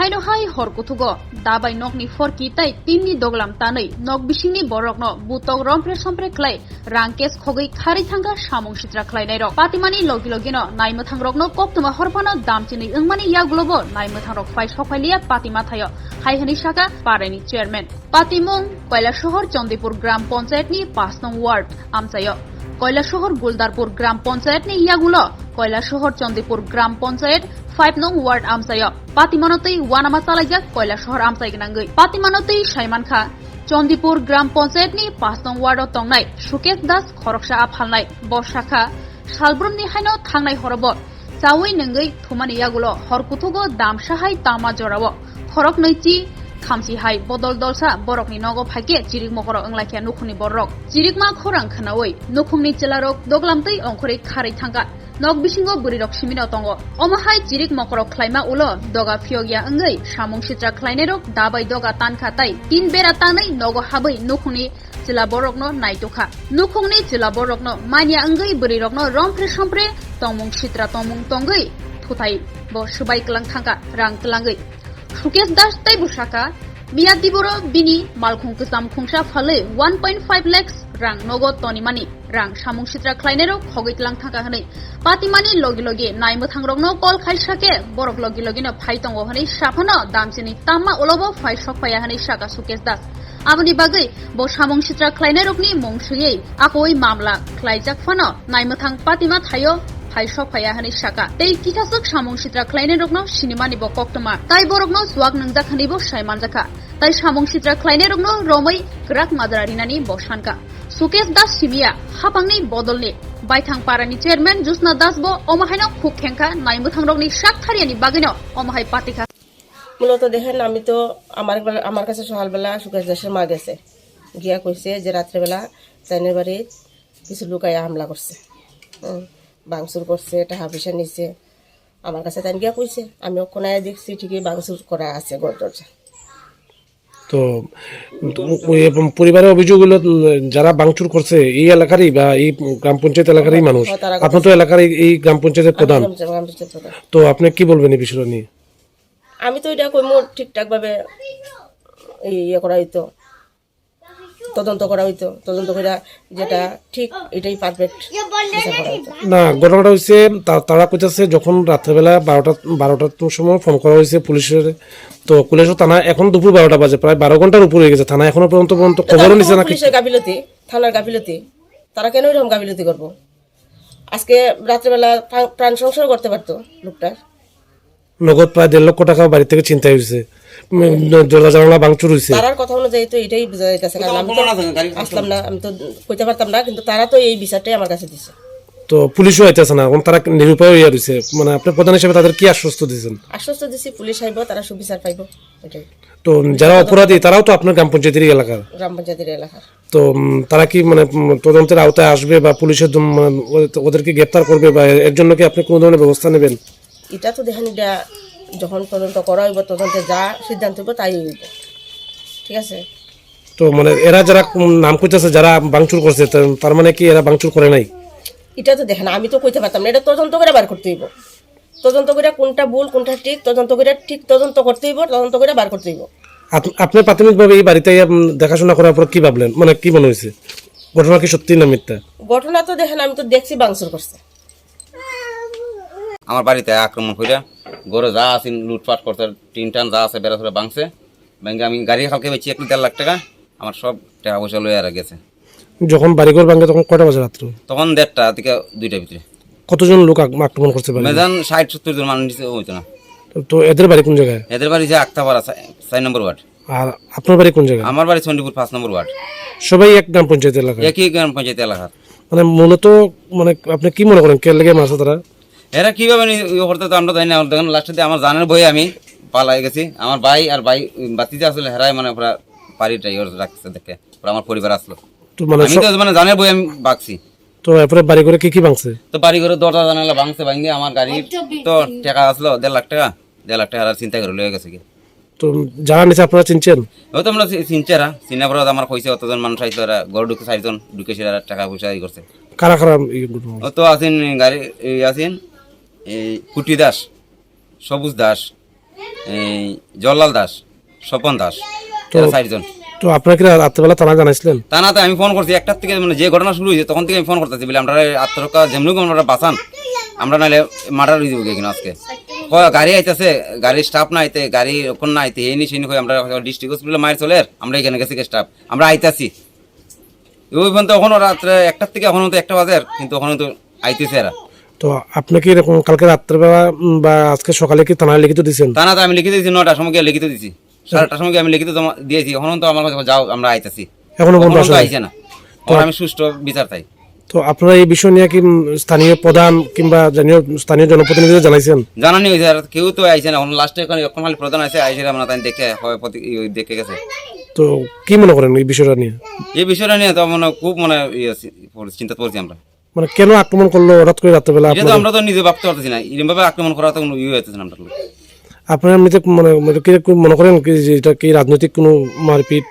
haino hai hor kutugo dabai nokni forki tai tinni doglam tanai nok bisingni borokno butok rompre sompre klai rangkes khogoi khari thanga samung sitra klai nai rok patimani logino naimthang rokno koptuma horpano damchini ingmani yaglobo naimthang rok fai sokailia patima thayo haihani saka parani chairman patimung Kailashahar চন্দিপুর গ্রাম পঞ্চায়েতনি 5 নং word আমচায় Kailashahar গুলদারপুর গ্রাম পঞ্চায়েতনি ইয়াগুলো কৈলাসহর চন্দিপুর গ্রাম পঞ্চায়েত 5 নং word আমচায় পাতিমানতেই ওয়ানামা চালাইজাক Kailashahar আমচাইগনাঙ্গৈ পাতিমানতেই সাইমানখা চন্দিপুর গ্রাম পঞ্চায়েতনি 5 নং word তংনাই Sukesh Das খরকসা আফালনাই বর্ষাখা সালব্রমনি হাইনো থাংনাই হরব চাউই নঙ্গৈ থুমানি ইয়াগুলো হরকুথুগো দামসাহাই তামা জরাবো খরক নৈচি খামসি high বদল দলসা বরকনি নগো ফাইকে চিরিক মকর अंलाखिया नुखुनि बरक चिरिकमा खौरां खोनावै नुखुंनि चिलारक दगलामतै अंखरै खारै थांगा नग बिसिंगो बुरिरक सिमिनो तंगो अमहाय चिरिक मकरक ख्लाइमा उलो दगा फियोगिया अंगै सामुं सित्रा ख्लाइनेरक दाबाय दगा तानखाताय तीन बेरा तानै नगो हाबै नुखुंनि चिला बरकनो नायतोखा नुखुंनि चिला बरकनो मानिया अंगै बुरिरकनो रमफ्रे समफ्रे तंमुं सित्रा तंमुं तंगै थुथाय ब सुबाय क्लां थांगा रां क्लांगै সুকেশ দাস তাই বুসাকা মিয়া দিবরো বিনি মালখুং কসাম খুংসা ফালে 1.5 লাখ রাং নগদ তনিমানি রাং সামুং সিত্রা খ্লাইনেরো খগৈতলাং থাকা হनै পাতিমানি লগে নাইমথাং রংনো কল খাইসাকে বরক লগে ফাইতঙ্গ হनै সাফানো দামচিনি তাম্মা ওলবো ফাই সকপায়া হनै সাকা সুকেশ দাস আবনি বাগৈ ব সামুং সিত্রা খ্লাইনেরকনি মংসুयै আকoi মামলা খ্লাইজাক ফানো নাইমথাং পাতিমা থাयो फाइसक फाया हनै साका तै किथासक सामुं सित्रा ख्लाइने रकनो सिनेमानि ब कक्तमा ताइ बरकनो सुवाक नंजाखानि ब साइमानजाखा ताइ सामुं सित्रा ख्लाइने रकनो रमै ग्राक माद्रारिनानि ब सानका सुकेश दास सिमिया हापांनि बदलनि बायथां पारानि चेयरमैन जुसना दास ब अमाहायनो खुक खेंखा नाइमथां रकनि साकथारियानि बागैनो अमाहाय पातिखा মূলত দেখেন আমি তো আমার কাছে সকালবেলা সুকেশ দাসের মা গেছে গিয়া কইছে যে রাত্রেবেলা তাইনের বাড়ি কিছু লুকাইয়া হামলা করছে বাংসুর করছে টাকা পয়সা নিছে আমার কাছে তাই গিয়া কইছে আমি ওখানে দেখছি ঠিকই বাংসুর করা আছে ঘর দরজা তো পরিবারের অভিযোগ হলো যারা বাংচুর করছে এই এলাকারই বা এই গ্রাম পঞ্চায়েত এলাকারই মানুষ আপনি তো এলাকার এই গ্রাম পঞ্চায়েতের প্রধান তো আপনি কি বলবেন এই বিষয়টা নিয়ে আমি তো এটা কইমু ঠিকঠাক ভাবে ইয়ে করা হইতো তদন্ত করা হইতো তদন্ত করে যেটা ঠিক এটাই পারফেক্ট না ঘটনাটা হয়েছে তারা কইতেছে যখন রাত্রেবেলা 12টার সময় ফোন করা হয়েছে পুলিশের তো কুলেশ্বর থানা এখন দুপুর 12টা বাজে প্রায় 12 ঘন্টার উপরে হয়ে গেছে থানা এখনো পর্যন্ত খবরও নিছে না পুলিশের গাফিলতি থানার গাফিলতি তারা কেন এরকম গাফিলতি করবো আজকে রাত্রেবেলা প্রাণ সংশয় করতে পারতো লোকটা নগদ প্রায় 1.5 লক্ষ টাকা বাড়ি থেকে ছিনতাই হয়েছে দরজা জানালা ভাঙচুর হয়েছে তারার কথা অনুযায়ী তো এটাই বোঝা যাইতেছে কারণ আমি তো আসলাম না আমি তো কইতে পারতাম না কিন্তু তারা তো এই বিচারটাই আমার কাছে দিছে তো পুলিশও আইতেছে না এখন তারা নিরুপায় হইয়া রয়েছে মানে আপনি প্রধান হিসেবে তাদের কি আশ্বস্ত দিয়েছেন আশ্বস্ত দিছি পুলিশ আইব তারা সুবিচার পাইব এটাই তো যারা অপরাধী তারাও তো আপনার গ্রাম পঞ্চায়েতের এলাকার তো তারা কি মানে তদন্তের আওতায় আসবে বা পুলিশের ওদেরকে গ্রেফতার করবে বা এর জন্য কি আপনি কোনো ধরনের ব্যবস্থা নেবেন এটা তো দেখেন এটা যখন তদন্ত করা হইব তদন্তে যা সিদ্ধান্ত হইব তাই হইব ঠিক আছে তো মানে এরা যারা নাম কইতেছে যারা ভাঙচুর করছে তার মানে কি এরা ভাঙচুর করে নাই এটা তো দেখেন আমি তো কইতে পারতাম না এটা তদন্ত করে বার করতে হইব তদন্ত করে কোনটা ভুল কোনটা ঠিক তদন্ত করে ঠিক তদন্ত করতে হইব তদন্ত করে বার করতে হইব আপনি প্রাথমিকভাবে এই বাড়িতে দেখাশোনা করার পর কি ভাবলেন মানে কি মনে হয়েছে ঘটনা কি সত্যি না মিথ্যা ঘটনা তো দেখেন আমি তো দেখছি ভাঙচুর করছে আমার বাড়িতে আক্রমণ করে গরু যা আছে লুটপাট করতে টিন টান যা আছে বেড়া ধরে ভাঙছে ব্যাংকে আমি গাড়ি কালকে বেচি 1.5 লাখ টাকা আমার সব টাকা পয়সা লইয়া গেছে যখন বাড়িঘর ভাঙে তখন কয়টা বাজে রাত্রে তখন 1:30টা থেকে 2টার ভিতরে কতজন লোক আক্রমণ করছে মেজান 60-70 জন মানুষ হইতো না তো এদের বাড়ি কোন জায়গায় এদের বাড়ি যে আক্তাপাড়া 4 নম্বর ওয়ার্ড আর আপনার বাড়ি কোন জায়গায় আমার বাড়ি চন্ডিপুর 5 নম্বর ওয়ার্ড সবাই এক গ্রাম পঞ্চায়েত এলাকা একই গ্রাম পঞ্চায়েত এলাকা মানে মূলত মানে আপনি কি মনে করেন কে লেগে মারছে তারা এরা কিভাবে করতে তো আমরা জানি না দেখেন লাস্টে আমার জানের বই আমি পালাই গেছি আমার ভাই আর ভাই বাতিতে আসলে হেরাই মানে পুরা বাড়িটাই রাখছে দেখে আমার পরিবার আসলো তো আমি তো মানে জানের বই আমি বাগছি তো এরপরে বাড়ি করে কি ভাঙছে তো বাড়ি করে দরজা জানালা ভাঙছে ভাঙে আমার গাড়ি তো টাকা আসলো 1.5 লাখ টাকা 1.5 লাখ টাকা আর চিন্তা করে লয়ে গেছে কি তো যারা নিচে আপনারা চিনছেন ওই তো আমরা চিনছেরা চিনা পরে আমার কইছে অতজন মানুষ আইতো এরা গড় ঢুকে 4জন ঢুকে সেরা টাকা পয়সা ই করছে কারা কারা ও তো আছেন গাড়ি আছেন এই কুটি দাস সবুজ দাস এই জল্লাল দাস, স্বপন দাস, এরা 4 জন। তো আপনারা কি রাত্রেবেলা থানা জানাইছিলেন? তা না, তো আমি ফোন করছি 1টার থেকে, মানে যে ঘটনা শুরু হয়েছে তখন থেকে আমি ফোন করতেছি বলে আমরা আত্মরক্ষা যেমনি আমরা বাঁচান, আমরা নাহলে মার্ডার হয়ে যাবো কিনা আজকে। গাড়ি আইতেছে, গাড়ির স্টাফ না আইতে, গাড়ি ওখান না আইতে, এই নিয়ে সেই আমরা ডিস্ট্রিক্ট হসপিটালে মায়ের চলে, আমরা এখানে গেছি স্টাফ, আমরা আইতাছি ওই পর্যন্ত। এখনো রাত্রে 1টার থেকে এখনো তো 1টা বাজে, কিন্তু এখনো তো আইতেছে এরা। তো আপনি কি এরকম কালকে রাত্রেবেলা বা আজকে সকালে কি থানায় লিখিত দিয়েছেন? থানাতে আমি লিখিত দিয়েছি, 9টার সময় গিয়ে লিখিত দিয়েছি, 8টার সময় গিয়ে আমি লিখিত দিয়েছি। এখনো তো আমার কাছে যাও আমরা আইতাছি, এখনো পর্যন্ত আইছে না। আমি সুষ্ঠু বিচার চাই। তো আপনারা এই বিষয় নিয়ে কি স্থানীয় প্রধান কিংবা স্থানীয় জনপ্রতিনিধিদের জানাইছেন? জানানি হয়েছে, আর কেউ তো আইছে না। এখন লাস্টে এখন খালি প্রধান আছে, আইসে আমরা তাই দেখে দেখে গেছে। তো কি মনে করেন এই বিষয়টা নিয়ে? এই বিষয়টা নিয়ে তো মানে খুব মানে চিন্তা করছি আমরা। মানে কেন আক্রমণ করলো হঠাৎ করে রাত্রেবেলা? এটা তো আমরা তো নিজে ভাবতে পারতেছি না, এরকম ভাবে আক্রমণ করা তো কোনো হইতেছে না। আমরা আপনারা এমনিতে মনে করেন কি যে এটা কি রাজনৈতিক কোনো মারপিট?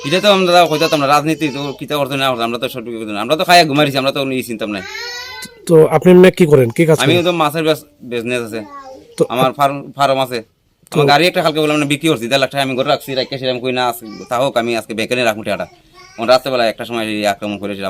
এটা তো আমরা হয়তো আমরা রাজনীতি তো কিতা করতে না, আমরা তো সঠিক, আমরা তো খাইয়া ঘুমাইছি, আমরা তো চিন্তা নাই। তো আপনি এমনি কি করেন, কি কাজ? আমি তো মাছের বিজনেস আছে, তো আমার ফার্ম আছে। আমার গাড়ি একটা হালকা বলে আমরা বিক্রি করছি, 1.5 লাখ টাকা আমি ঘরে রাখছি, রাখতে সেরকম কই না, তা হোক আমি আজকে বেকারে রাখুন টাকাটা। রাত্রেবেলা 1টার সময় আক্রমণ করেছিলাম।